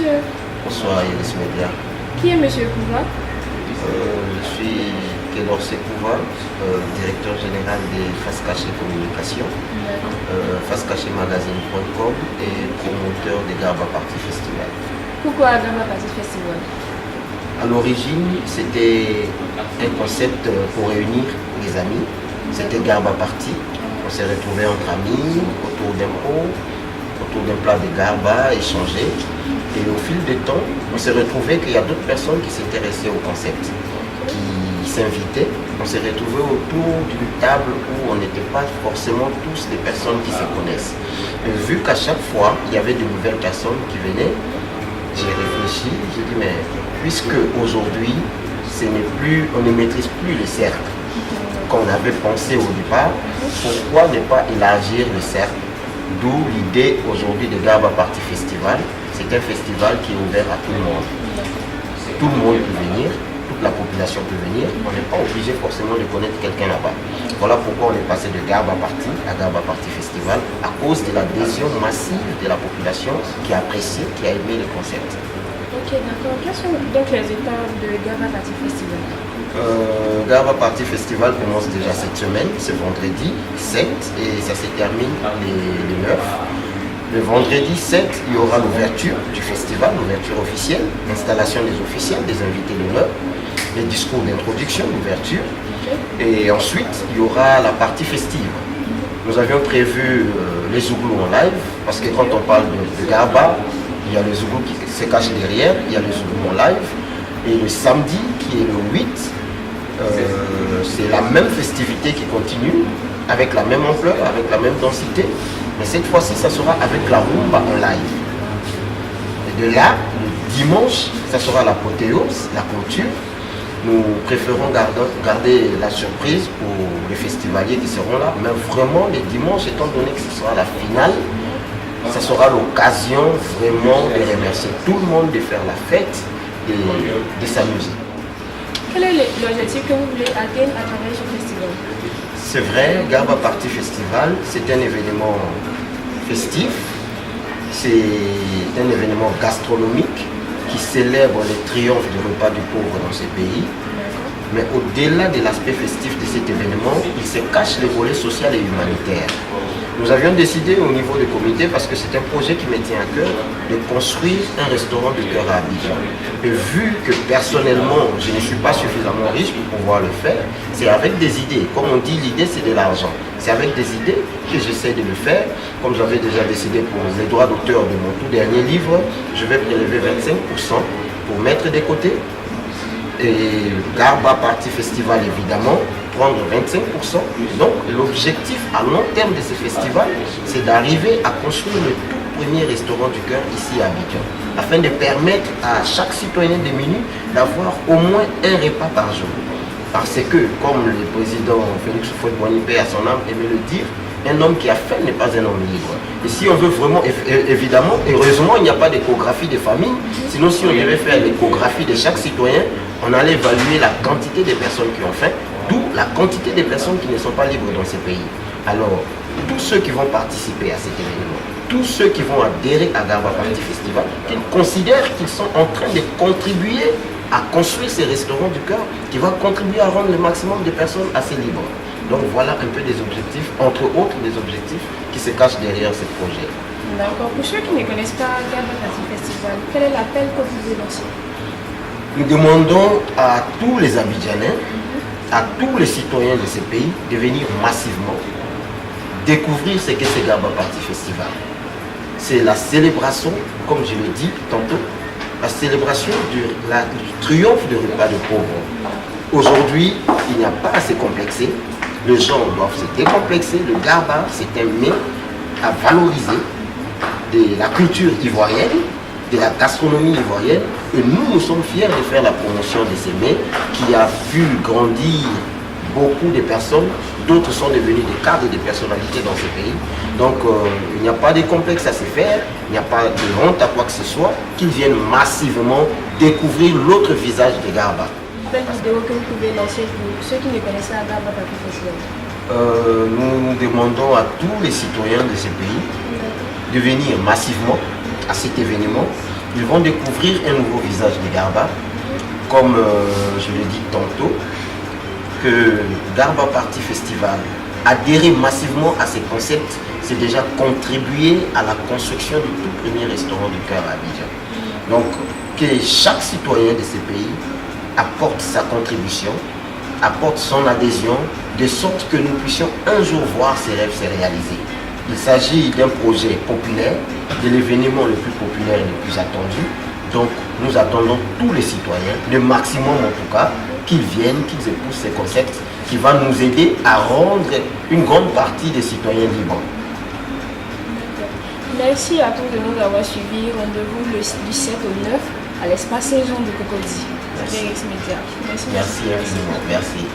monsieur. Bonsoir Iris Media. Qui est monsieur Kouva? Je suis Taylor Sekouva, directeur général des Face Cachée Communication, facecachémagazine.com et promoteur des Garba Party Festival. Pourquoi Garba Party Festival? À l'origine, c'était un concept pour réunir les amis. C'était Garba Party. On s'est retrouvés entre amis, autour d'un pot, autour d'un plat de garba, échanger. Et au fil du temps, on s'est retrouvé qu'il y a d'autres personnes qui s'intéressaient au concept, qui s'invitaient. On s'est retrouvé autour d'une table où on n'était pas forcément tous des personnes qui se connaissent. Et vu qu'à chaque fois, il y avait de nouvelles personnes qui venaient, j'ai réfléchi, j'ai dit, mais puisque aujourd'hui, on ne maîtrise plus les cercles qu'on avait pensé au départ, pourquoi ne pas élargir le cercle? D'où l'idée aujourd'hui de Garba Party Festival. C'est un festival qui est ouvert à tout le monde. Tout le monde peut venir, toute la population peut venir. On n'est pas obligé forcément de connaître quelqu'un là-bas. Voilà pourquoi on est passé de Garba Party à Garba Party Festival, à cause de l'adhésion massive de la population qui a apprécié, qui a aimé le concept. Ok, d'accord. Quelles sont donc les étapes de Garba Party Festival? Garba Party Festival commence déjà cette semaine, c'est vendredi 7 et ça se termine le 9. Le vendredi 7, il y aura l'ouverture du festival, l'ouverture officielle, l'installation des officiels, des invités d'honneur, les discours d'introduction, l'ouverture. Et ensuite, il y aura la partie festive. Nous avions prévu les Zouglous en live, parce que quand on parle de Garba, il y a le Zouglou qui se cache derrière, il y a le Zouglou en live. Et le samedi, qui est le 8, c'est la même festivité qui continue, avec la même ampleur, avec la même densité. Mais cette fois-ci, ça sera avec la rumba en live. Et de là, le dimanche, ça sera l'apothéose, la clôture. Nous préférons garder la surprise pour les festivaliers qui seront là. Mais vraiment, les dimanches, étant donné que ce sera la finale, ça sera l'occasion vraiment de remercier tout le monde, de faire la fête, de s'amuser. Quel est l'objectif que vous voulez atteindre à travers ce festival? C'est vrai, Garba Party Festival, c'est un événement festif, c'est un événement gastronomique qui célèbre les triomphes du repas du pauvre dans ce pays. Mais au-delà de l'aspect festif de cet événement, il se cache le volet social et humanitaire. Nous avions décidé au niveau du comité, parce que c'est un projet qui me tient à cœur, de construire un restaurant de cœur à Abidjan. Et vu que personnellement, je ne suis pas suffisamment riche pour pouvoir le faire, c'est avec des idées. Comme on dit, l'idée c'est de l'argent. C'est avec des idées que j'essaie de le faire. Comme j'avais déjà décidé pour les droits d'auteur de mon tout dernier livre, je vais prélever 25% pour mettre de côté. Et Garba Party Festival évidemment, prendre 25%. Donc l'objectif à long terme de ce festival, c'est d'arriver à construire le tout premier restaurant du cœur ici à Abidjan, afin de permettre à chaque citoyen de Minu d'avoir au moins un repas par jour. Parce que, comme le président Félix Houphouët-Boigny, à son âme, aimait le dire, un homme qui a faim n'est pas un homme libre. Et si on veut vraiment, évidemment, heureusement, il n'y a pas d'échographie de famille. Sinon, si on devait faire l'échographie de chaque citoyen, on allait évaluer la quantité de personnes qui ont faim, d'où la quantité de personnes qui ne sont pas libres dans ces pays. Alors, tous ceux qui vont participer à cet événement, tous ceux qui vont adhérer à Garba Party Festival, qu'ils considèrent qu'ils sont en train de contribuer à construire ces restaurants du cœur, qui va contribuer à rendre le maximum de personnes assez libres. Donc voilà un peu des objectifs, entre autres des objectifs qui se cachent derrière ce projet. D'accord. Pour ceux qui ne connaissent pas Garba Party Festival, quel est l'appel que vous voulez lancer? Nous demandons à tous les Abidjanais, à tous les citoyens de ce pays, de venir massivement découvrir ce que c'est Garba Party Festival. C'est la célébration, comme je l'ai dit tantôt, la célébration du triomphe du repas de pauvres. Aujourd'hui, il n'y a pas à se complexer. Les gens doivent se décomplexer. Le Garba, c'est un mets à valoriser de la culture ivoirienne, de la gastronomie ivoirienne. Et nous sommes fiers de faire la promotion de ces mets qui a vu grandir beaucoup de personnes. D'autres sont devenus des cadres et des personnalités dans ce pays. Donc il n'y a pas de complexe à se faire, il n'y a pas de honte à quoi que ce soit, qu'ils viennent massivement découvrir l'autre visage de Garba. Quelle vidéo que vous pouvez lancer pour ceux qui ne connaissent pas Garba Party Festival? Nous demandons à tous les citoyens de ce pays de venir massivement à cet événement Ils vont découvrir un nouveau visage de Garba, comme je l'ai dit tantôt, que Garba Party Festival, adhérer massivement à ces concepts, c'est déjà contribuer à la construction du tout premier restaurant du cœur à Abidjan. Donc, que chaque citoyen de ces pays apporte sa contribution, apporte son adhésion, de sorte que nous puissions un jour voir ces rêves se réaliser. Il s'agit d'un projet populaire, de l'événement le plus populaire et le plus attendu. Donc nous attendons tous les citoyens, le maximum en tout cas, qu'ils viennent, qu'ils épousent ces concepts, qui va nous aider à rendre une grande partie des citoyens libres. Merci à tous de nous avoir suivis. Rendez-vous du 7 au 9 à l'espace Saint-Jean de Cocody. Merci. Merci. Merci infiniment. Merci.